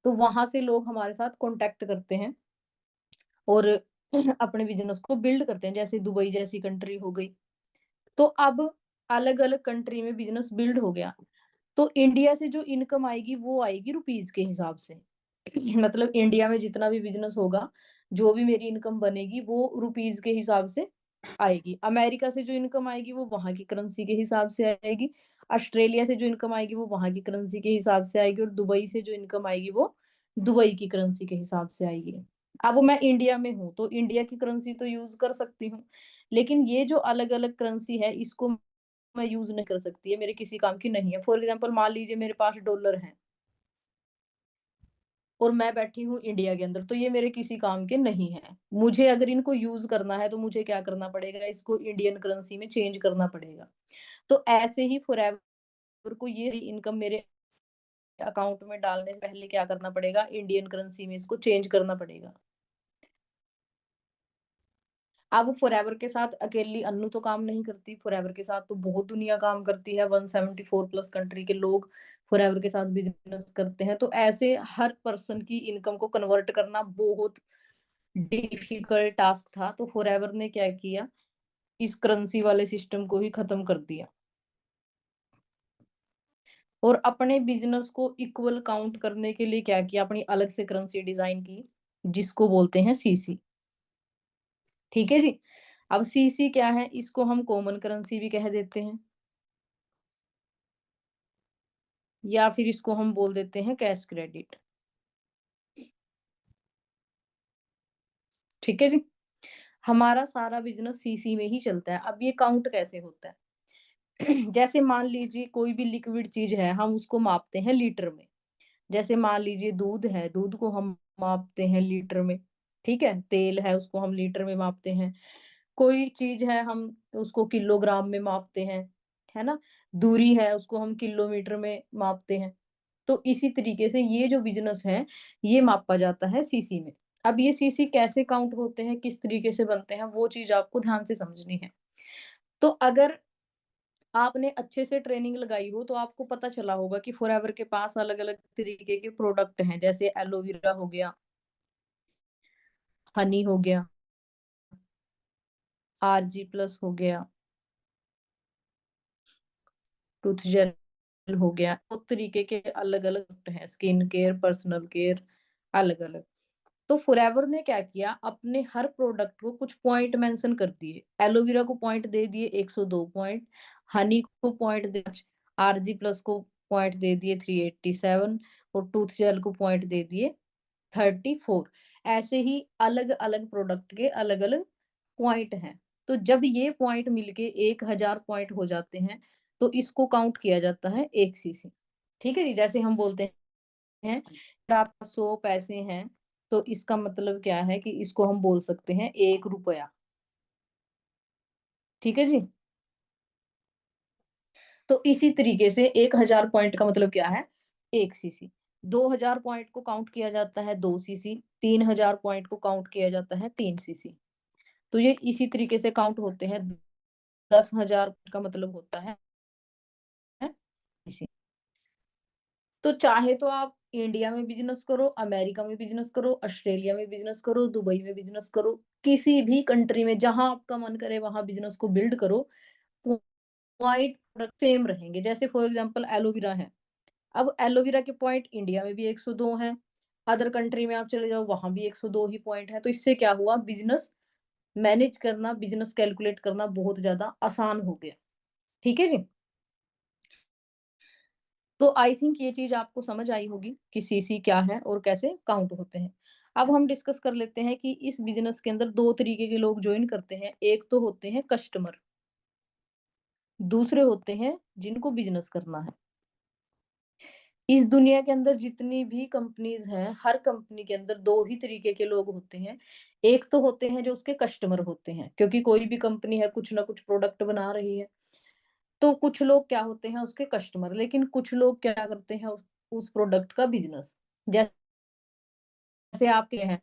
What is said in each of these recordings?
तो वहां से लोग हमारे साथ कांटेक्ट करते हैं और अपने बिजनेस को बिल्ड करते हैं, जैसे दुबई जैसी कंट्री हो गई। तो अब अलग अलग कंट्री में बिजनेस बिल्ड हो गया, तो इंडिया से जो इनकम आएगी वो आएगी रुपीज के हिसाब से। मतलब इंडिया में जितना भी बिजनेस होगा, जो भी मेरी इनकम बनेगी वो रुपीज के हिसाब से आएगी। अमेरिका से जो इनकम आएगी वो वहां की करेंसी के हिसाब से आएगी। ऑस्ट्रेलिया से जो इनकम आएगी वो वहां की करेंसी के हिसाब से आएगी, और दुबई से जो इनकम आएगी वो दुबई की करेंसी के हिसाब से आएगी। अब मैं इंडिया में हूँ तो इंडिया की करेंसी तो यूज कर सकती हूँ, लेकिन ये जो अलग अलग करेंसी है इसको मैं यूज नहीं कर सकती, है मेरे किसी काम की नहीं है। फॉर एग्जाम्पल मान लीजिए मेरे पास डॉलर है और मैं बैठी हूँ इंडिया के अंदर, तो ये मेरे किसी काम के नहीं है। मुझे अगर इनको यूज करना है तो मुझे क्या करना पड़ेगा, इसको इंडियन करेंसी में चेंज करना पड़ेगा। तो ऐसे ही फॉरएवर को ये इनकम मेरे अकाउंट में डालने से पहले क्या करना पड़ेगा, इंडियन करेंसी में इसको चेंज करना पड़ेगा। अब फॉरएवर के साथ अकेली अन्नू तो काम नहीं करती, फॉरएवर के साथ तो बहुत दुनिया काम करती है। 174 प्लस कंट्री के लोग फॉरएवर के साथ बिजनेस करते हैं। तो ऐसे हर पर्सन की इनकम को कन्वर्ट करना बहुत डिफिकल्ट टास्क था। तो फॉरएवर ने क्या किया, इस करेंसी वाले सिस्टम को ही खत्म कर दिया और अपने बिजनेस को इक्वल काउंट करने के लिए क्या किया, अपनी अलग से करेंसी डिजाइन की, जिसको बोलते हैं सीसी। ठीक है जी। अब सीसी क्या है, इसको हम कॉमन करेंसी भी कह देते हैं, या फिर इसको हम बोल देते हैं कैश क्रेडिट। ठीक है जी। हमारा सारा बिजनेस सीसी में ही चलता है। अब ये काउंट कैसे होता है? जैसे मान लीजिए कोई भी लिक्विड चीज है, हम उसको मापते हैं लीटर में। जैसे मान लीजिए दूध है, दूध को हम मापते हैं लीटर में। ठीक है, तेल है उसको हम लीटर में मापते हैं। कोई चीज है हम उसको किलोग्राम में मापते हैं, है ना। दूरी है उसको हम किलोमीटर में मापते हैं। तो इसी तरीके से ये जो बिजनेस है ये मापा जाता है सीसी में। अब ये सीसी कैसे काउंट होते हैं, किस तरीके से बनते हैं, वो चीज आपको ध्यान से समझनी है। तो अगर आपने अच्छे से ट्रेनिंग लगाई हो तो आपको पता चला होगा कि फॉरएवर के पास अलग अलग तरीके के प्रोडक्ट हैं, जैसे एलोवेरा हो गया, हनी हो गया, आरजी प्लस हो गया, टूथ जेल हो गया। तो तरीके के अलग अलग हैं, स्किन केयर, पर्सनल केयर, अलग अलग। तो फॉरएवर ने क्या किया, अपने हर प्रोडक्ट को कुछ पॉइंट मेंशन कर दिए। एलोवेरा को पॉइंट दे दिए 102 पॉइंट, हनी को पॉइंट दे, आरजी प्लस को पॉइंट दे दिए 387, और टूथ जेल को पॉइंट दे दिए 34। ऐसे ही अलग अलग प्रोडक्ट के अलग अलग पॉइंट हैं। तो जब ये पॉइंट मिलके 1000 पॉइंट हो जाते हैं तो इसको काउंट किया जाता है एक सीसी। ठीक है जी। जैसे हम बोलते हैं अगर आपके पास 100 पैसे हैं तो इसका मतलब क्या है कि इसको हम बोल सकते हैं 1 रुपया। ठीक है जी। तो इसी तरीके से 1000 पॉइंट का मतलब क्या है, एक सीसी। 2000 पॉइंट को काउंट किया जाता है 2 सीसी, 3000 पॉइंट को काउंट किया जाता है 3 सीसी। तो ये इसी तरीके से काउंट होते हैं। 10,000 का मतलब होता है सीसी। तो चाहे तो आप इंडिया में बिजनेस करो, अमेरिका में बिजनेस करो, ऑस्ट्रेलिया में बिजनेस करो, दुबई में बिजनेस करो, किसी भी कंट्री में जहां आपका मन करे वहां बिजनेस को बिल्ड करो। पॉइंट प्रोडक्ट सेम रहेंगे। जैसे फॉर एग्जांपल एलोवेरा है, अब एलोवेरा के पॉइंट इंडिया में भी 102 हैं, अदर कंट्री में आप चले जाओ वहां भी 102 ही पॉइंट है। तो इससे क्या हुआ, बिजनेस मैनेज करना, बिजनेस कैलकुलेट करना बहुत ज्यादा आसान हो गया। ठीक है जी। तो आई थिंक ये चीज आपको समझ आई होगी कि सीसी क्या है और कैसे काउंट होते हैं। अब हम डिस्कस कर लेते हैं कि इस बिजनेस के अंदर दो तरीके के लोग ज्वाइन करते हैं। एक तो होते हैं कस्टमर, दूसरे होते हैं जिनको बिजनेस करना है। इस दुनिया के अंदर जितनी भी कंपनीज हैं, हर कंपनी के अंदर दो ही तरीके के लोग होते हैं। एक तो होते हैं जो उसके कस्टमर होते हैं, क्योंकि कोई भी कंपनी है कुछ ना कुछ प्रोडक्ट बना रही है। तो कुछ लोग क्या होते हैं उसके कस्टमर, लेकिन कुछ लोग क्या करते हैं उस प्रोडक्ट का बिजनेस। जैसे आपके हैं,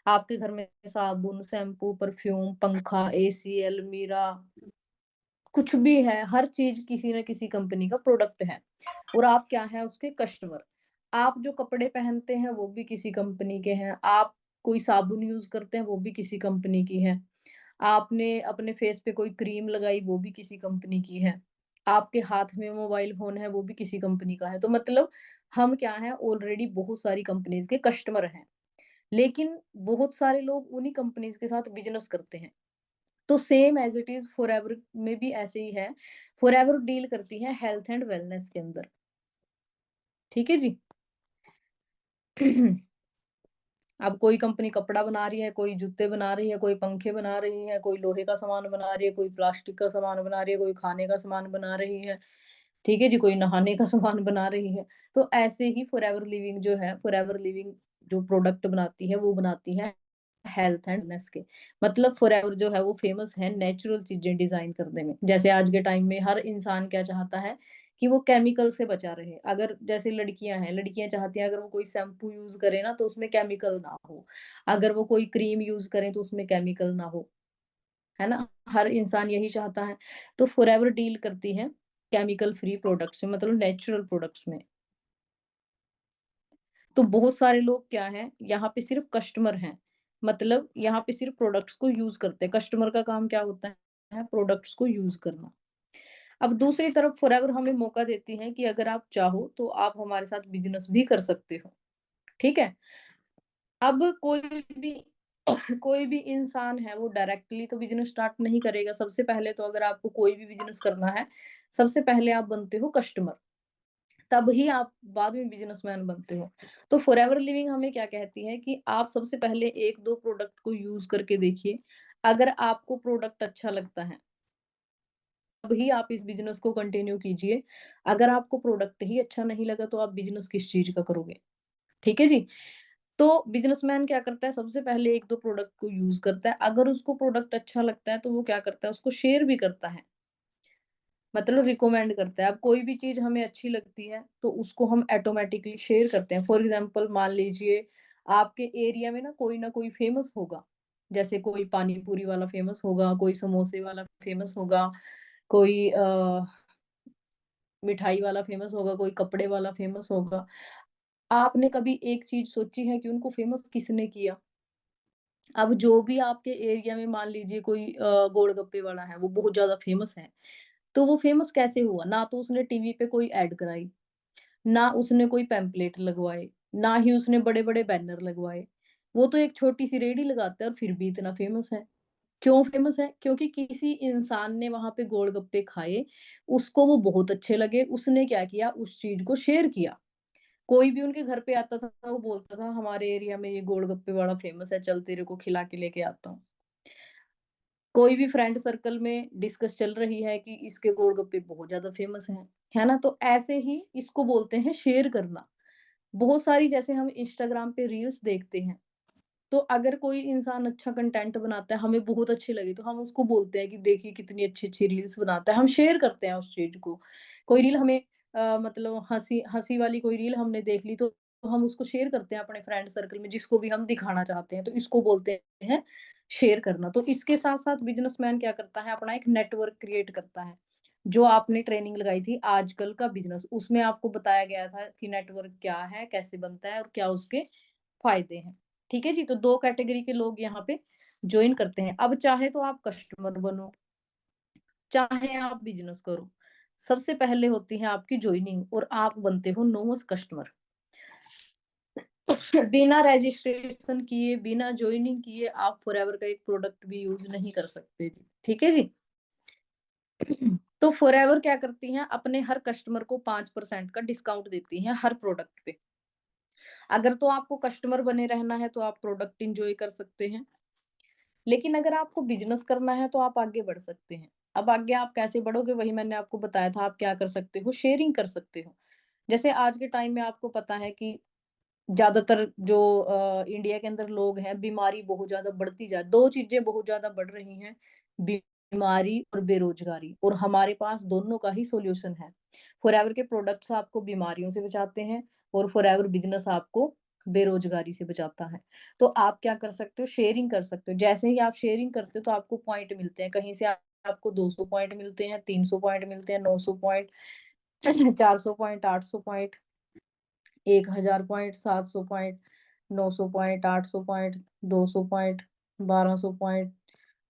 आपके घर में साबुन, शैम्पू, परफ्यूम, पंखा, एसी, अलमीरा, कुछ भी है, हर चीज किसी न किसी कंपनी का प्रोडक्ट है और आप क्या है उसके कस्टमर। आप जो कपड़े पहनते हैं वो भी किसी कंपनी के हैं, आप कोई साबुन यूज़ करते हैं वो भी किसी कंपनी की है, आपने अपने फेस पे कोई क्रीम लगाई वो भी किसी कंपनी की है, आपके हाथ में मोबाइल फ़ोन है वो भी किसी कंपनी का है। तो मतलब हम क्या हैं ऑलरेडी बहुत सारी कंपनीज़ के कस्टमर हैं। लेकिन बहुत सारे लोग उन्हीं कंपनीज़ के साथ बिज़नेस करते हैं। तो same as it is forever में भी ऐसे ही है। फॉरएवर डील करती है हेल्थ एंड वेलनेस के अंदर। ठीक है जी? अब कोई कंपनी कपड़ा बना रही है, कोई जूते बना रही है, कोई पंखे बना रही है, कोई लोहे का सामान बना रही है, कोई प्लास्टिक का सामान बना रही है, कोई खाने का सामान बना रही है, ठीक है जी? कोई नहाने का सामान बना रही है। तो ऐसे ही फॉरएवर लिविंग जो है, फॉरएवर लिविंग जो प्रोडक्ट बनाती है, वो बनाती है हेल्थ एंड वेलनेस के। मतलब फॉरएवर जो है वो फेमस है नेचुरल चीज़ें डिज़ाइन करने में। जैसे आज के टाइम में हर इंसान क्या चाहता है कि वो केमिकल से बचा रहे। अगर जैसे लड़कियाँ हैं, लड़कियाँ चाहती हैं अगर वो कोई शैम्पू यूज़ करें ना तो उसमें केमिकल ना हो। अगर वो कोई क्रीम यूज़ करें तो उसमें केमिकल ना हो, है ना? हर इंसान यही चाहता है। तो फॉरएवर डील करती है केमिकल फ्री प्रोडक्ट्स में मतलब नेचुरल प्रोडक्ट्स में। तो बहुत सारे लोग क्या हैं, यहाँ पे सिर्फ़ कस्टमर हैं। मतलब यहाँ पे सिर्फ़ प्रोडक्ट्स को यूज़ करते हैं। कस्टमर का काम क्या होता है? प्रोडक्ट्स को यूज़ करना। अब दूसरी तरफ फॉरएवर हमें मौका देती है कि अगर आप चाहो तो आप हमारे साथ बिज़नेस भी कर सकते हो, ठीक है? अब भी कोई भी इंसान है वो डायरेक्टली तो बिज़नेस स्टार्ट नहीं करेगा। सबसे पहले तो अगर आपको कोई भी बिज़नेस करना है, सबसे पहले आप बनते हो कस्टमर। तब ही आप बाद में बिज़नेसमैन बनते हो। तो फॉरएवर लिविंग हमें क्या कहती है कि आप सबसे पहले 1-2 प्रोडक्ट को यूज़ करके देखिए। अगर आपको प्रोडक्ट अच्छा लगता है, तभी आप इस बिज़नेस को कंटिन्यू कीजिए। अगर आपको प्रोडक्ट ही अच्छा नहीं लगा तो आप बिज़नेस किस चीज़ का करोगे? ठीक है जी? तो बिज़नेसमैन क्या करता है सबसे पहले 1-2 प्रोडक्ट को यूज़ करता है। अगर उसको प्रोडक्ट अच्छा लगता है तो वो क्या करता है उसको शेयर भी करता है। मतलब रिकमेंड करता है। अब कोई भी चीज़ हमें अच्छी लगती है, तो उसको हम ऑटोमैटिकली शेयर करते हैं। फॉर एग्ज़ाम्पल मान लीजिए आपके एरिया में ना कोई फ़ेमस होगा। जैसे कोई पानी पूरी वाला फ़ेमस होगा, कोई समोसे वाला फ़ेमस होगा, कोई मिठाई वाला फ़ेमस होगा, कोई कपड़े वाला फ़ेमस होगा। आपने कभी एक चीज़ सोची है कि उनको फ़ेमस किसने किया? अब जो भी आपके एरिया में मान लीजिए कोई गोलगप्पे वाला है, वो बहुत ज़्यादा फ़ेमस है। तो वो फ़ेमस कैसे हुआ? ना तो उसने टीवी पे कोई एड कराई, ना उसने कोई पैम्पलेट लगवाए, ना ही उसने बड़े-बड़े बैनर लगवाए। वो तो एक छोटी-सी रेहड़ी लगाता है और फिर भी इतना फ़ेमस है। क्यों फ़ेमस है? क्योंकि किसी इंसान ने वहाँ पे गोलगप्पे खाए, उसको वो बहुत अच्छे लगे, उसने क्या किया, उस चीज़ को शेयर किया। कोई भी उनके घर पे आता था, वो बोलता था, "हमारे एरिया में ये गोलगप्पे बड़ा फ़ेमस है, चल तेरे को खिला के लेके आता हूँ।" कोई भी फ्रेंड सर्कल में डिस्कस चल रही है कि इसके गोलगप्पे बहुत ज़्यादा फ़ेमस हैं, है ना? तो ऐसे ही इसको बोलते हैं शेयर करना। बहुत सारी जैसे हम इंस्टाग्राम पे रील्स देखते हैं, तो अगर कोई इंसान अच्छा कंटेंट बनाता है, हमें बहुत अच्छी लगी, तो हम उसको बोलते हैं कि देखिए कितनी अच्छी-अच्छी रील्स बनाता है, हम शेयर करते हैं उस चीज़ को। कोई रील हमें मतलब हँसी हँसी वाली कोई रील हमने देख ली, तो हम उसको शेयर करते हैं अपने फ्रेंड सर्कल में, जिसको भी हम दिखाना चाहते हैं, तो इसको बोलते हैं शेयर करना। तो इसके साथ-साथ बिज़नेसमैन क्या करता है, अपना एक नेटवर्क क्रिएट करता है। जो आपने ट्रेनिंग लगाई थी आजकल का बिज़नेस, उसमें आपको बताया गया था कि नेटवर्क क्या है, कैसे बनता है और क्या उसके फ़ायदे हैं। ठीक है जी? तो 2 कैटेगरी के लोग यहाँ पे जॉइन करते हैं। अब चाहे तो आप कस्टमर बनो, चाहे आप बिज़नेस करो। सबसे पहले होती है आपकी जॉइनिंग और आप बनते हो नोमस कस्टमर। बिना रजिस्ट्रेशन किए, बिना जॉइनिंग किए आप फॉरएवर का एक प्रोडक्ट भी यूज़ नहीं कर सकते जी। ठीक है जी? तो फॉरएवर क्या करती हैं, अपने हर कस्टमर को 5% का डिस्काउंट देती हैं हर प्रोडक्ट पे। अगर तो आपको कस्टमर बने रहना है तो आप प्रोडक्ट एन्जॉय कर सकते हैं। लेकिन अगर आपको बिज़नेस करना है तो आप आगे बढ़ सकते हैं। अब आगे आप कैसे बढ़ोगे वही मैंने आपको बताया था, आप क्या कर सकते हो, शेयरिंग कर सकते हो। जैसे आज के टाइम में आपको पता है कि ज़्यादातर जो इंडिया के अंदर लोग हैं, बीमारी बहुत ज़्यादा बढ़ती 2 चीज़ें बहुत ज़्यादा बढ़ रही हैं, बीमारी और बेरोज़गारी और हमारे पास दोनों का ही सॉल्यूशन है। फॉरएवर के प्रोडक्ट्स आपको बीमारियों से बचाते हैं और फॉरएवर बिज़नेस आपको बेरोज़गारी से बचाता है। तो आप क्या कर सकते हो, शेयरिंग कर सकते हो। जैसे ही आप शेयरिंग करते हो तो आपको पॉइंट मिलते हैं, कहीं से आपको 200 पॉइंट मिलते हैं, 300 पॉइंट मिलते हैं, 900 point, 400 point, 800 point. 1000 point, 700 point, 900 point, 800 point, 200 point, 1200 point,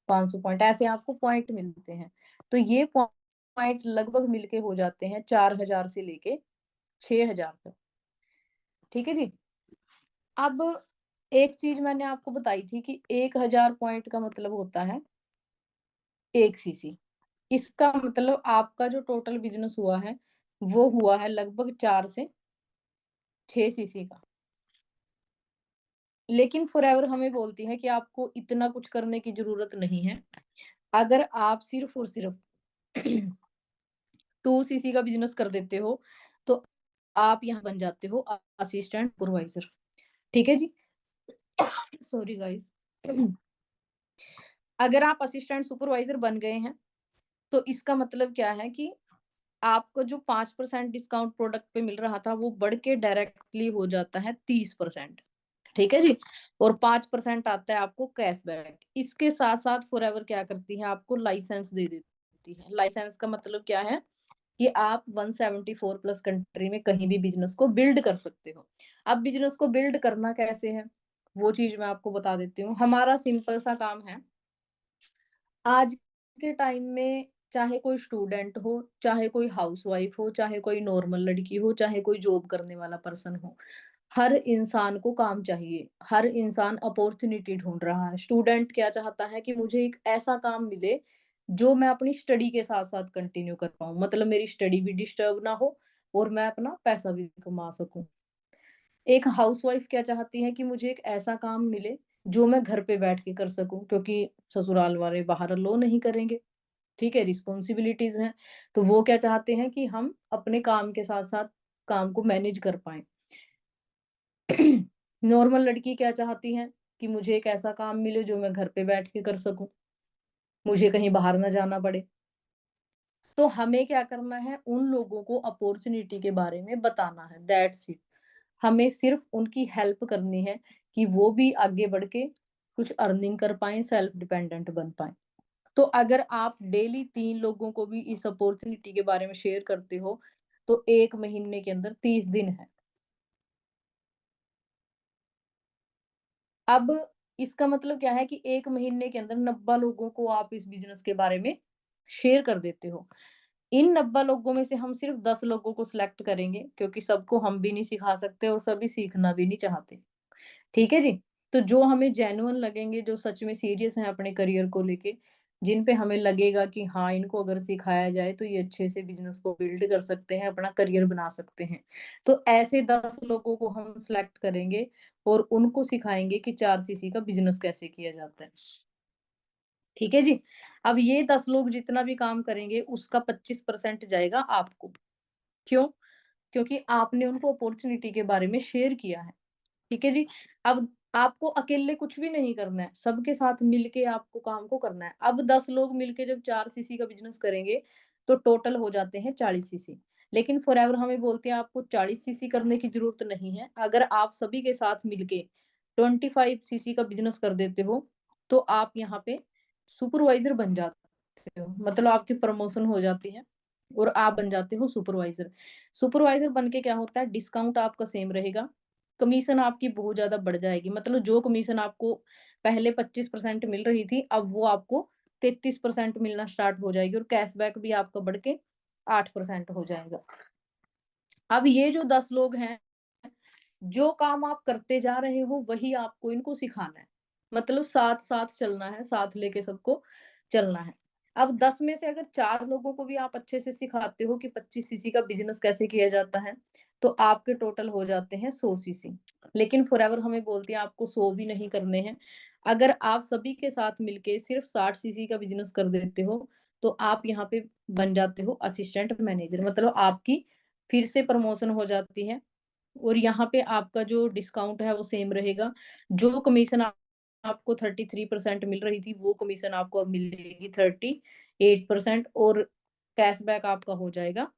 500 point, ऐसे आपको पॉइंट मिलते हैं। तो ये पॉइंट लगभग मिलके हो जाते हैं 4000 से लेके 6000 तक। ठीक है जी। अब एक चीज मैंने आपको बताई थी कि 1000 पॉइंट का मतलब होता है 1 सीसी। इसका मतलब आपका जो टोटल बिजनेस हुआ है वो हुआ है लगभग 4 से 6 सीसी का। लेकिन फॉरएवर हमें बोलती है कि आपको इतना कुछ करने की जरूरत नहीं है। अगर आप सिर्फ और सिर्फ 2 सीसी का बिजनेस कर देते हो तो आप यहाँ बन जाते हो असिस्टेंट सुपरवाइजर। ठीक है जी। Sorry guys. अगर आप असिस्टेंट सुपरवाइजर बन गए हैं तो इसका मतलब क्या है कि आपको जो 5% डिस्काउंट प्रोडक्ट पे मिल रहा था वो बढ़ के डायरेक्टली हो जाता है 30%। ठीक है जी। और 5% आता है आपको कैशबैक। इसके साथ साथ फॉरएवर क्या करती है, आपको लाइसेंस दे देती है। लाइसेंस का मतलब क्या है कि आप 174 प्लस कंट्री में कहीं भी बिजनेस को बिल्ड कर सकते हो। अब बिजनेस को बिल्ड करना कैसे है वो चीज मैं आपको बता देती हूँ। हमारा सिंपल सा काम है। आज के टाइम में चाहे कोई स्टूडेंट हो, चाहे कोई हाउसवाइफ हो, चाहे कोई नॉर्मल लड़की हो, चाहे कोई जॉब करने वाला पर्सन हो, हर इंसान को काम चाहिए। हर इंसान अपॉर्चुनिटी ढूंढ रहा है। स्टूडेंट क्या चाहता है कि मुझे एक ऐसा काम मिले जो मैं अपनी स्टडी के साथ साथ कंटिन्यू कर पाऊँ, मतलब मेरी स्टडी भी डिस्टर्ब ना हो और मैं अपना पैसा भी कमा सकूं। एक हाउसवाइफ क्या चाहती है कि मुझे एक ऐसा काम मिले जो मैं घर पे बैठ के कर सकूं, क्योंकि ससुराल वाले बाहर अलो नहीं करेंगे। ठीक है, रिस्पॉन्सिबिलिटीज हैं। तो वो क्या चाहते हैं कि हम अपने काम के साथ साथ काम को मैनेज कर पाए। नॉर्मल लड़की क्या चाहती है कि मुझे एक ऐसा काम मिले जो मैं घर पे बैठ के कर सकूं, मुझे कहीं बाहर ना जाना पड़े। तो हमें क्या करना है, उन लोगों को अपॉर्चुनिटी के बारे में बताना है, दैट्स इट। हमें सिर्फ उनकी हेल्प करनी है कि वो भी आगे बढ़ के कुछ अर्निंग कर पाए, सेल्फ डिपेंडेंट बन पाए। तो अगर आप डेली 3 लोगों को भी इस अपॉर्चुनिटी के बारे में शेयर करते हो तो 1 महीने के अंदर 30 दिन है। अब इसका मतलब क्या है कि 1 महीने के अंदर 90 लोगों को आप इस बिज़नेस के बारे में शेयर कर देते हो। इन 90 लोगों में से हम सिर्फ 10 लोगों को सिलेक्ट करेंगे, क्योंकि सबको हम भी नहीं सिखा सकते और सभी सीखना भी नहीं चाहते। ठीक है जी। तो जो हमें जेन्युइन लगेंगे, जो सच में सीरियस हैं अपने करियर को लेके, जिन पे हमें लगेगा कि हाँ, इनको अगर सिखाया जाए तो ये अच्छे से बिज़नेस को बिल्ड कर सकते हैं, अपना करियर बना सकते हैं। तो ऐसे 10 लोगों को हम सिलेक्ट करेंगे और उनको सिखाएँगे कि 4 सीसी का बिज़नेस कैसे किया जाता है। ठीक है जी। अब ये 10 लोग जितना भी काम करेंगे उसका 25% जाएगा आपको। क्यों? क्योंकि आपने उनको अपॉर्च्युनिटी के बारे में शेयर किया है। ठीक है जी। अब आपको अकेले कुछ भी नहीं करना है, सबके साथ मिलके आपको काम को करना है। अब 10 लोग मिलके जब 4 सीसी का बिज़नेस करेंगे, तो टोटल हो जाते हैं 40 सीसी। लेकिन फॉरएवर हमें बोलते हैं आपको 40 सीसी करने की ज़रूरत नहीं है। अगर आप सभी के साथ मिलके 25 सीसी का बिज़नेस कर देते हो, तो आप यहाँ पे सुपरवाइज़र बन जाते हो। मतलब आपकी प्रमोशन हो जाती है और आप बन जाते हो सुपरवाइज़र। सुपरवाइज़र बन के क्या होता है, डिस्काउंट आपका सेम रहेगा, कमीशन आपकी बहुत ज़्यादा बढ़ जाएगी। मतलब जो कमीशन आपको पहले 25% मिल रही थी, अब वो आपको 33% मिलना स्टार्ट हो जाएगी और कैशबैक भी आपका बढ़ के 8% हो जाएगा। अब ये जो 10 लोग हैं, जो काम आप करते जा रहे हो वही आपको इनको सिखाना है। मतलब साथ-साथ चलना है, साथ लेके सबको चलना है। अब 10 में से अगर 4 लोगों को भी आप अच्छे से सिखाते हो कि 25 सीसी का बिज़नेस कैसे किया जाता है, तो आपके टोटल हो जाते हैं 100 सीसी। लेकिन फॉरएवर हमें बोलती है आपको 100 भी नहीं करने हैं। अगर आप सभी के साथ मिलके सिर्फ 60 सीसी का बिज़नेस कर देते हो, तो आप यहाँ पे बन जाते हो असिस्टेंट मैनेजर। मतलब आपकी फिर से प्रमोशन हो जाती है और यहाँ पे आपका जो डिस्काउंट है वो सेम रहेगा। जो कमीशन आपको 33% मिल रही थी, वो कमीशन आपको अब मिलेगी 38% और कैशबैक आपका हो जाएगा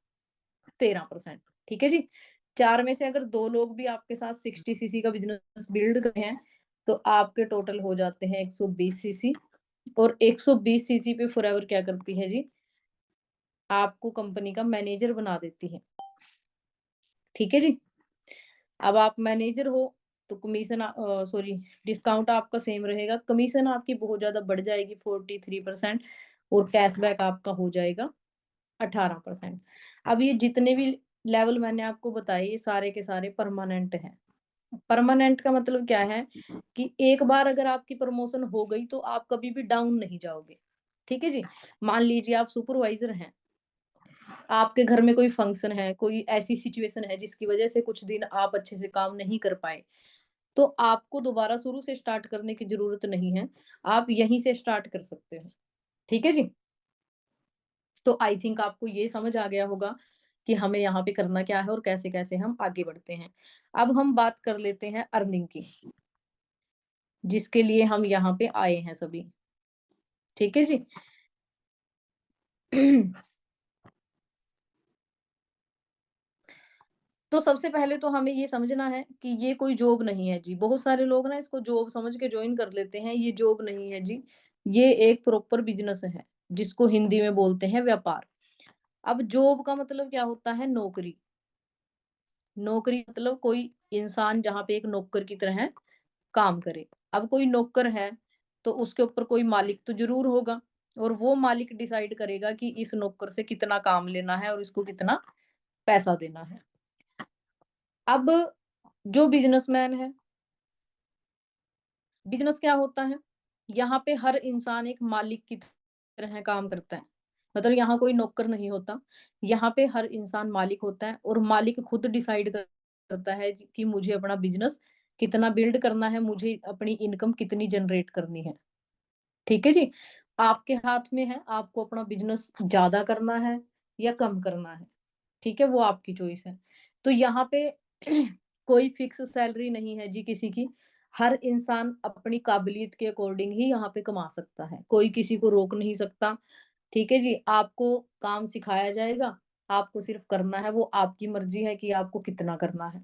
13%। ठीक है जी। 4 में से अगर 2 लोग भी आपके साथ 60 सीसी का बिज़नेस बिल्ड कर रहे हैं, तो आपके टोटल हो जाते हैं 120 सीसी और 120 सीसी पे फॉरएवर क्या करती है जी, आपको कंपनी का मैनेजर बना देती है। ठीक है जी। अब आप मैनेजर हो तो कमीशन सॉरी डिस्काउंट आपका सेम रहेगा, कमीशन आपकी बहुत ज़्यादा बढ़ जाएगी 43% और कैशबैक आपका हो जाएगा 18%। अब ये जितने भी लेवल मैंने आपको बताए ये सारे के सारे परमानेंट हैं। परमानेंट का मतलब क्या है कि एक बार अगर आपकी प्रमोशन हो गई तो आप कभी भी डाउन नहीं जाओगे। ठीक है जी? मान लीजिए आप सुपरवाइज़र हैं, आपके घर में कोई फंक्शन है, कोई ऐसी सिचुएशन है जिसकी वजह से कुछ दिन आप अच्छे से काम नहीं कर पाए, तो आपको दोबारा शुरू से स्टार्ट करने की ज़रूरत नहीं है। आप यहीं से स्टार्ट कर सकते हो। ठीक है जी? तो आई थिंक आपको ये समझ आ गया होगा कि हमें यहाँ पे करना क्या है और कैसे-कैसे हम आगे बढ़ते हैं। अब हम बात कर लेते हैं अर्निंग की, जिसके लिए हम यहाँ पे आए हैं सभी। ठीक है जी? तो सबसे पहले तो हमें ये समझना है कि ये कोई जॉब नहीं है जी। बहुत सारे लोग ना इसको जॉब समझ के जॉइन कर लेते हैं, ये जॉब नहीं है जी। ये एक प्रॉपर बिज़नेस है, जिसको हिंदी में बोलते हैं व्यापार। अब जॉब का मतलब क्या होता है? नौकरी। नौकरी मतलब कोई इंसान जहाँ पे एक नौकर की तरह काम करे। अब कोई नौकर है, तो उसके ऊपर कोई मालिक तो ज़रूर होगा और वो मालिक डिसाइड करेगा कि इस नौकर से कितना काम लेना है और इसको कितना पैसा देना है। अब जो बिज़नेसमैन है, बिज़नेस क्या होता है? यहाँ पे हर इंसान एक मालिक की तरह काम करता है। मतलब यहाँ कोई नौकर नहीं होता। यहाँ पे हर इंसान मालिक होता है और मालिक खुद डिसाइड करता है कि मुझे अपना बिज़नेस कितना बिल्ड करना है, मुझे अपनी इनकम कितनी जनरेट करनी है। ठीक है जी? आपके हाथ में है, आपको अपना बिज़नेस ज़्यादा करना है या कम करना है। ठीक है? वो आपकी चॉइस है। तो यहाँ पे कोई फिक्स सैलरी नहीं है जी किसी की। हर इंसान अपनी काबिलियत के अकॉर्डिंग ही यहाँ पे कमा सकता है। कोई किसी को रोक नहीं सकता। ठीक है जी? आपको काम सिखाया जाएगा, आपको सिर्फ़ करना है, वो आपकी मर्ज़ी है कि आपको कितना करना है।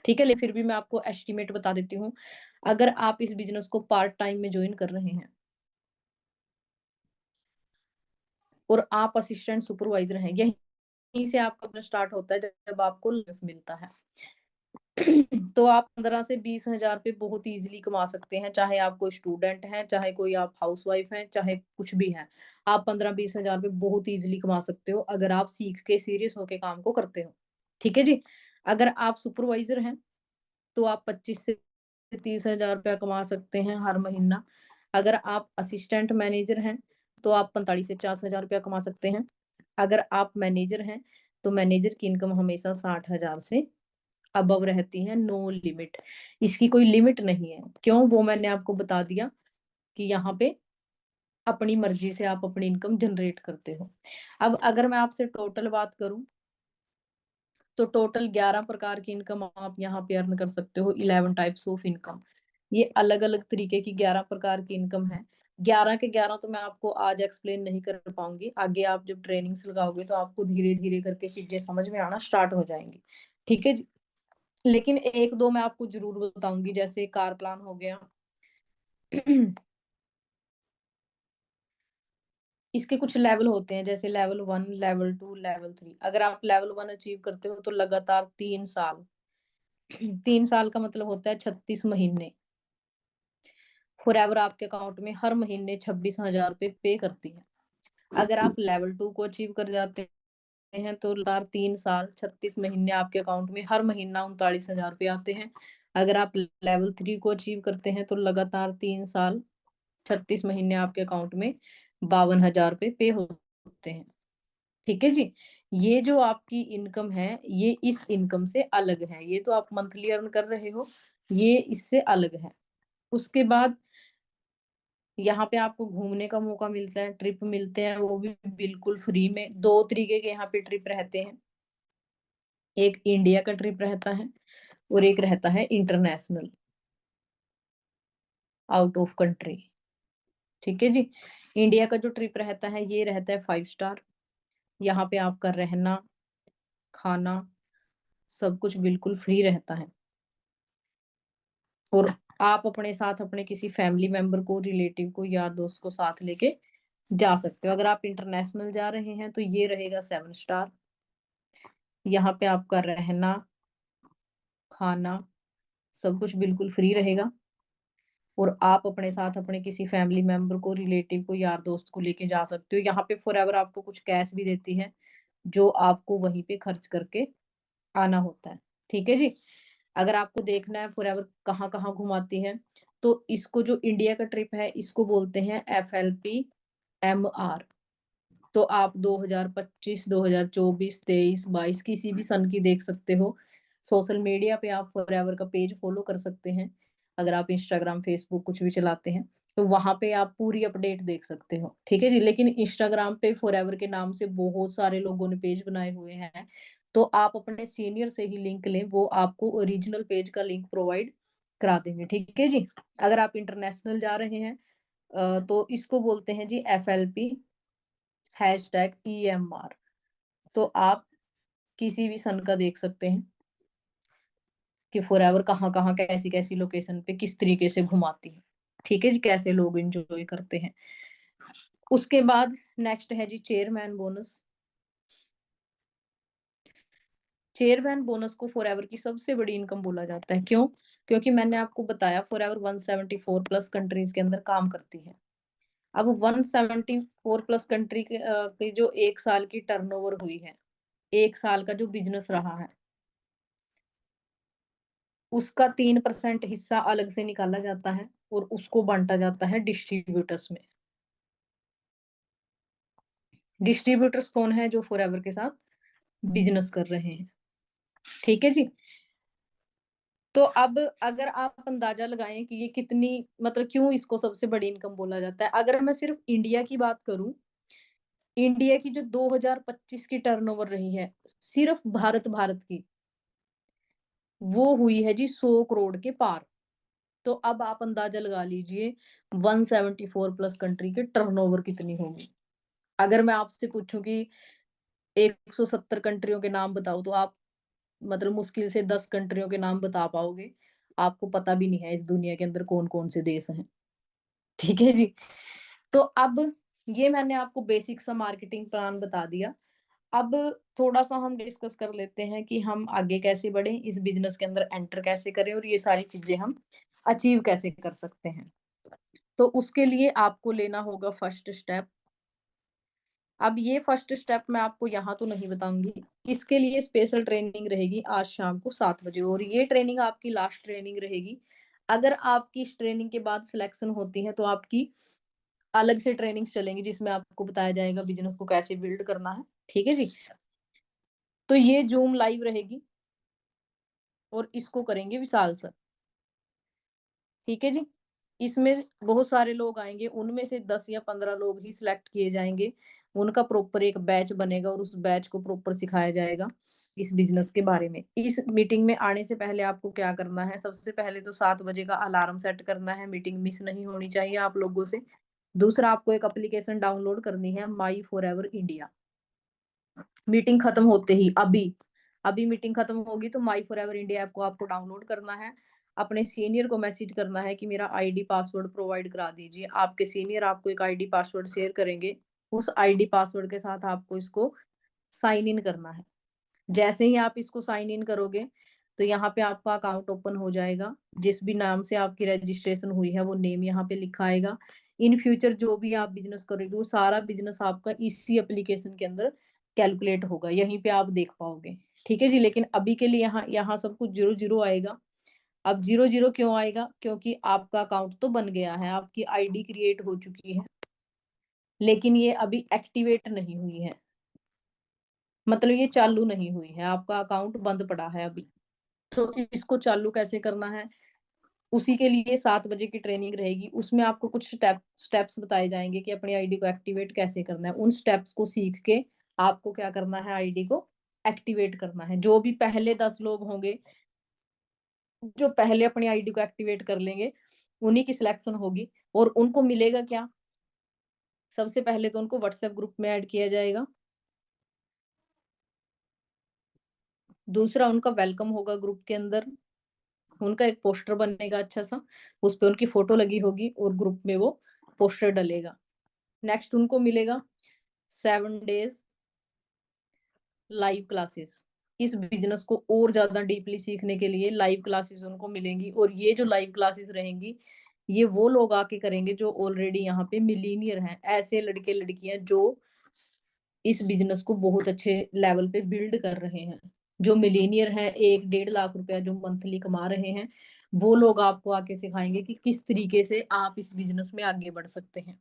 ठीक है? ले फिर भी मैं आपको एस्टीमेट बता देती हूँ। अगर आप इस बिज़नेस को पार्ट टाइम में जॉइन कर रहे हैं और आप असिस्टेंट सुपरवाइज़र हैं, यहीं से आपका बिज़नेस स्टार्ट होता है जब आपको लाइसेंस मिलता है। तो आप 15 से 20 हज़ार रुपए बहुत ईज़िली कमा सकते हैं, चाहे आप कोई स्टूडेंट हैं, चाहे कोई आप हाउसवाइफ़ हैं, चाहे कुछ भी हैं। आप 15-20 हज़ार रुपए बहुत ईज़िली कमा सकते हो, अगर आप सीख के सीरियस होके काम को करते हो। ठीक है जी? अगर आप सुपरवाइज़र हैं, तो आप 25 से 30 हज़ार रुपया कमा सकते हैं हर महीना। अगर आप असिस्टेंट मैनेजर हैं, तो आप 45 से 50 हज़ार रुपया कमा सकते हैं। अगर आप मैनेजर हैं, तो मैनेजर की इनकम हमेशा 60 हज़ार से अबव रहती है, नो लिमिट। इसकी कोई लिमिट नहीं है। क्यों? वो मैंने आपको बता दिया कि यहाँ पे अपनी मर्ज़ी से आप अपनी इनकम जनरेट करते हो। अब अगर मैं आपसे टोटल बात करूँ, तो टोटल 11 प्रकार की इनकम आप यहाँ पे अर्न कर सकते हो, 11 टाइप्स ऑफ इनकम। ये अलग-अलग तरीके की 11 प्रकार की इनकम है। 11 के 11 तो मैं आपको आज एक्सप्लेन नहीं कर पाऊँगी। आगे आप जब ट्रेनिंग्स लगाओगे तो आपको धीरे-धीरे करके चीज़ें समझ में आना स्टार्ट हो जाएँगी। ठीक है जी? लेकिन 1-2 मैं आपको ज़रूर बताऊँगी, जैसे कार प्लान हो गया। इसके कुछ लेवल होते हैं, जैसे लेवल 1, लेवल 2, लेवल 3। अगर आप लेवल 1 अचीव करते हो तो लगातार 3 साल 3 साल का मतलब होता है 36 महीने, फॉरएवर आपके अकाउंट में हर महीने 26,000 रुपए पे करती है। अगर आप लेवल 2 को अचीव कर जाते हैं तो लगातार 3 साल 36 महीने आपके अकाउंट में हर महीना 39,000 रुपए आते हैं। अगर आप लेवल 3 को अचीव करते हैं तो लगातार 3 साल 36 महीने आपके अकाउंट में 52,000 रुपए पे होते हैं। ठीक है जी? ये जो आपकी इनकम है, ये इस इनकम से अलग है। ये तो आप मंथली अर्न कर रहे हो, ये इससे अलग है। उसके बाद यहाँ पे आपको घूमने का मौका मिलता है, ट्रिप मिलते हैं, वो भी बिल्कुल फ्री में। 2 तरीके के यहाँ पे ट्रिप रहते हैं। एक इंडिया का ट्रिप रहता है और एक रहता है इंटरनेशनल, आउट ऑफ कंट्री। ठीक है जी? इंडिया का जो ट्रिप रहता है, ये रहता है 5 स्टार। यहाँ पे आपका रहना, खाना, सब कुछ बिल्कुल फ्री रहता है और आप अपने साथ अपने किसी फैमिली मेंबर को, रिलेटिव को, यार दोस्त को साथ लेके जा सकते हो। अगर आप इंटरनेशनल जा रहे हैं, तो ये रहेगा 7 स्टार। यहाँ पे आपका रहना, खाना सब कुछ बिल्कुल फ्री रहेगा। और आप अपने साथ अपने किसी फैमिली मेंबर को, रिलेटिव को, यार दोस्त को लेके जा सकते हो। यहाँ पे फॉरएवर आपको कुछ कैश भी देती है जो आपको वहीं पे खर्च करके आना होता है। ठीक है जी। अगर आपको देखना है फॉरएवर कहाँ कहाँ घुमाती है, तो इसको जो इंडिया का ट्रिप है इसको बोलते हैं FLP-MR। तो आप 2025, 2024, 23, 22 किसी भी सन की देख सकते हो। सोशल मीडिया पे आप फॉरएवर का पेज फॉलो कर सकते हैं। अगर आप इंस्टाग्राम, फेसबुक कुछ भी चलाते हैं तो वहां पे आप पूरी अपडेट देख सकते हो। ठीक है जी। लेकिन इंस्टाग्राम पे फॉरएवर के नाम से बहुत सारे लोगों ने पेज बनाए हुए हैं, तो आप अपने सीनियर से ही लिंक लें, वो आपको ओरिजिनल पेज का लिंक प्रोवाइड करा देंगे। ठीक है जी। अगर आप इंटरनेशनल जा रहे हैं तो इसको बोलते हैं जी FLP #EMR। तो आप किसी भी सन का देख सकते हैं कि फॉरएवर कहाँ कहाँ, कैसी कैसी लोकेशन पे किस तरीके से घुमाती है। ठीक है जी। कैसे लोग एंजॉय करते हैं। उसके बाद नेक्स्ट है जी चेयरमैन बोनस। चेयरमैन बोनस को फॉरएवर की सबसे बड़ी इनकम बोला जाता है। क्यों? क्योंकि मैंने आपको बताया फॉरएवर 174 प्लस कंट्रीज के अंदर काम करती है। अब 174 प्लस कंट्री की जो एक साल की टर्नओवर हुई है, एक साल का जो बिजनेस रहा है, उसका 3% हिस्सा अलग से निकाला जाता है और उसको बांटा जाता है डिस्ट्रीब्यूटर्स में। डिस्ट्रीब्यूटर्स कौन है? जो फॉरएवर के साथ बिजनेस कर रहे हैं। ठीक है जी। तो अब अगर आप अंदाजा लगाएं कि ये कितनी, मतलब क्यों इसको सबसे बड़ी इनकम बोला जाता है। अगर मैं सिर्फ इंडिया की बात करूं, इंडिया की जो 2025 की टर्नओवर रही है सिर्फ भारत भारत की, वो हुई है जी 100 करोड़ के पार। तो अब आप अंदाजा लगा लीजिए 174 प्लस कंट्री के टर्नओवर कितनी होगी। अगर मैं आपसे पूछूं कि 170 कंट्रियों के नाम बताओ, तो आप मतलब मुश्किल से 10 कंट्रियों के नाम बता पाओगे। आपको पता भी नहीं है इस दुनिया के अंदर कौन कौन से देश हैं। ठीक है जी। तो अब ये मैंने आपको बेसिक सा मार्केटिंग प्लान बता दिया। अब थोड़ा सा हम डिस्कस कर लेते हैं कि हम आगे कैसे बढ़े, इस बिजनेस के अंदर एंटर कैसे करें और ये सारी चीजें हम अचीव कैसे कर सकते हैं। तो उसके लिए आपको लेना होगा फर्स्ट स्टेप। अब ये फर्स्ट स्टेप मैं आपको यहाँ तो नहीं बताऊंगी, इसके लिए स्पेशल ट्रेनिंग रहेगी आज शाम को 7 बजे, और ये ट्रेनिंग आपकी लास्ट ट्रेनिंग रहेगी। अगर आपकी इस ट्रेनिंग के बाद सिलेक्शन होती है तो आपकी अलग से ट्रेनिंग्स चलेंगी जिसमें आपको बताया जाएगा बिजनेस को कैसे बिल्ड करना है। ठीक है जी। तो ये जूम लाइव रहेगी और इसको करेंगे विशाल सर। ठीक है जी। इसमें बहुत सारे लोग आएंगे, उनमें से 10 या 15 लोग ही सिलेक्ट किए जाएंगे। उनका प्रॉपर एक बैच बनेगा और उस बैच को प्रॉपर सिखाया जाएगा इस बिजनेस के बारे में। इस मीटिंग में आने से पहले आपको क्या करना है? सबसे पहले तो 7 बजे का अलार्म सेट करना है, मीटिंग मिस नहीं होनी चाहिए आप लोगों से। दूसरा, आपको एक एप्लीकेशन डाउनलोड करनी है, माई फॉरएवर इंडिया। मीटिंग खत्म होते ही अभी अभी मीटिंग खत्म होगी तो माई फॉरएवर इंडिया ऐप को आपको डाउनलोड करना है। अपने सीनियर को मैसेज करना है कि मेरा आईडी पासवर्ड प्रोवाइड करा दीजिए। आपके सीनियर आपको एक आईडी पासवर्ड शेयर करेंगे। उस आईडी पासवर्ड के साथ आपको इसको साइन इन करना है। जैसे ही आप इसको साइन इन करोगे तो यहाँ पे आपका अकाउंट ओपन हो जाएगा। जिस भी नाम से आपकी रजिस्ट्रेशन हुई है वो नेम यहाँ पे लिखा आएगा। इन फ्यूचर जो भी आप बिजनेस करोगे वो सारा बिजनेस आपका इसी एप्लीकेशन के अंदर कैलकुलेट होगा, यहीं पे आप देख पाओगे। ठीक है जी। लेकिन अभी के लिए यहाँ यहाँ सब कुछ 0 0 आएगा। अब 0 0 क्यों आएगा? क्योंकि आपका अकाउंट तो बन गया है, आपकी आईडी क्रिएट हो चुकी है, लेकिन ये अभी एक्टिवेट नहीं हुई है, मतलब ये चालू नहीं हुई है, आपका अकाउंट बंद पड़ा है अभी। तो इसको चालू कैसे करना है? उसी के लिए 7 बजे की ट्रेनिंग रहेगी। उसमें आपको कुछ स्टेप्स बताए जाएंगे कि अपनी आईडी को एक्टिवेट कैसे करना है। उन स्टेप्स को सीख के आपको क्या करना है? आईडी को एक्टिवेट करना है। जो भी पहले 10 लोग होंगे जो पहले अपनी आईडी को एक्टिवेट कर लेंगे, उन्हीं की सिलेक्शन होगी। और उनको मिलेगा क्या? सबसे पहले तो उनको व्हाट्सएप ग्रुप में ऐड किया जाएगा। दूसरा, उनका वेलकम होगा ग्रुप के अंदर। उनका एक पोस्टर बनेगा अच्छा सा, उस पे उनकी फोटो लगी होगी और ग्रुप में वो पोस्टर डलेगा। नेक्स्ट, उनको मिलेगा 7 डेज लाइव क्लासेस। इस बिज़नेस को और ज़्यादा डीपली सीखने के लिए लाइव क्लासेस उनको मिलेंगी, और ये जो लाइव क्लासेस रहेंगी, ये वो लोग आके करेंगे जो ऑलरेडी यहाँ पे मिलीनियर हैं। ऐसे लड़के-लड़कियाँ जो इस बिज़नेस को बहुत अच्छे लेवल पे बिल्ड कर रहे हैं। जो मिलीनियर हैं, 1 डेढ़ लाख रुपया जो मंथली कमा रहे हैं, वो लोग आपको आके सिखाएँगे कि किस तरीके से आप इस बिज़नेस में आगे बढ़ सकते हैं।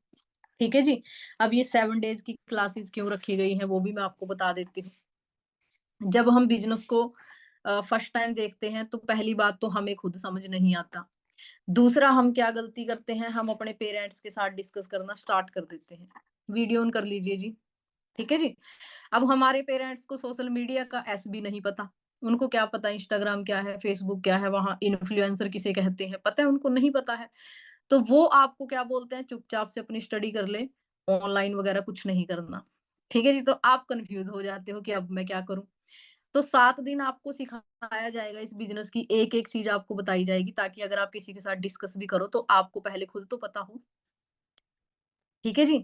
ठीक है जी? अब ये 7 डेज़ की क्लासेस क्यों रखी गई हैं, वो भी मैं आपको बता देती हूँ। जब हम बिज़नेस को फर्स्ट टाइम देखते हैं, तो पहली बात तो हमें खुद समझ नहीं आता। दूसरा, हम क्या गलती करते हैं, हम अपने पेरेंट्स के साथ डिस्कस करना स्टार्ट कर देते हैं। वीडियो ऑन कर लीजिए जी, ठीक है जी? अब हमारे पेरेंट्स को सोशल मीडिया का एस भी नहीं पता। उनको क्या पता इंस्टाग्राम क्या है, फेसबुक क्या है, वहाँ इन्फ्लुएंसर किसे कहते हैं, पता है उनको नहीं पता है। तो वो आपको क्या बोलते हैं, चुपचाप से अपनी स्टडी कर ले, ऑनलाइन वगैरह कुछ नहीं करना। ठीक है जी? तो आप कन्फ्यूज़ हो जाते हो कि अब मैं क्या करूँ? तो 7 दिन आपको सिखाया जाएगा इस बिज़नेस की एक-एक चीज़ आपको बताई जाएगी, ताकि अगर आप किसी के साथ डिस्कस भी करो तो आपको पहले खुद तो पता हो। ठीक है जी?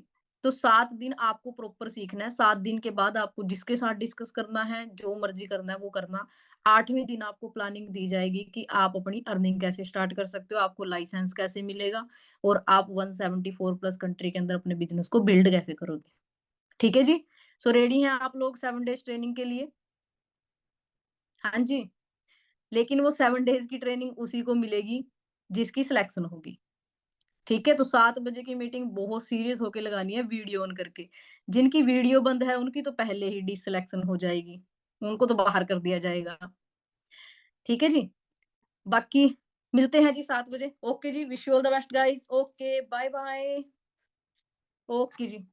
तो 7 दिन आपको प्रॉपर सीखना है, 7 दिन के बाद आपको जिसके साथ डिस्कस करना है, जो मर्ज़ी करना है वो करना। 8वें दिन आपको प्लानिंग दी जाएगी कि आप अपनी अर्निंग कैसे स्टार्ट कर सकते हो, आपको लाइसेंस कैसे मिलेगा, और आप 174 प्लस कंट्री के अंदर अपने बिज़नेस को बिल्ड कैसे करोगे। ठीक है जी? सो रेडी हैं आप लोग 7 डेज़ ट्रेनिंग के लिए? हाँ जी। लेकिन वो 7 डेज़ की ट्रेनिंग उसी को मिलेगी जिसकी सिलेक्शन होगी। ठीक है? तो 7 बजे की मीटिंग बहुत सीरियस होके लगानी है वीडियो ऑन करके। जिनकी वीडियो बंद है उनकी तो पहले ही डिससिलेक्शन हो जाएगी। उनको तो बाहर कर दिया जाएगा। ठीक है जी? बाकी मिलते हैं जी 7 बजे। ओके जी, wish you all the best guys. Okay, bye bye. Okay ji.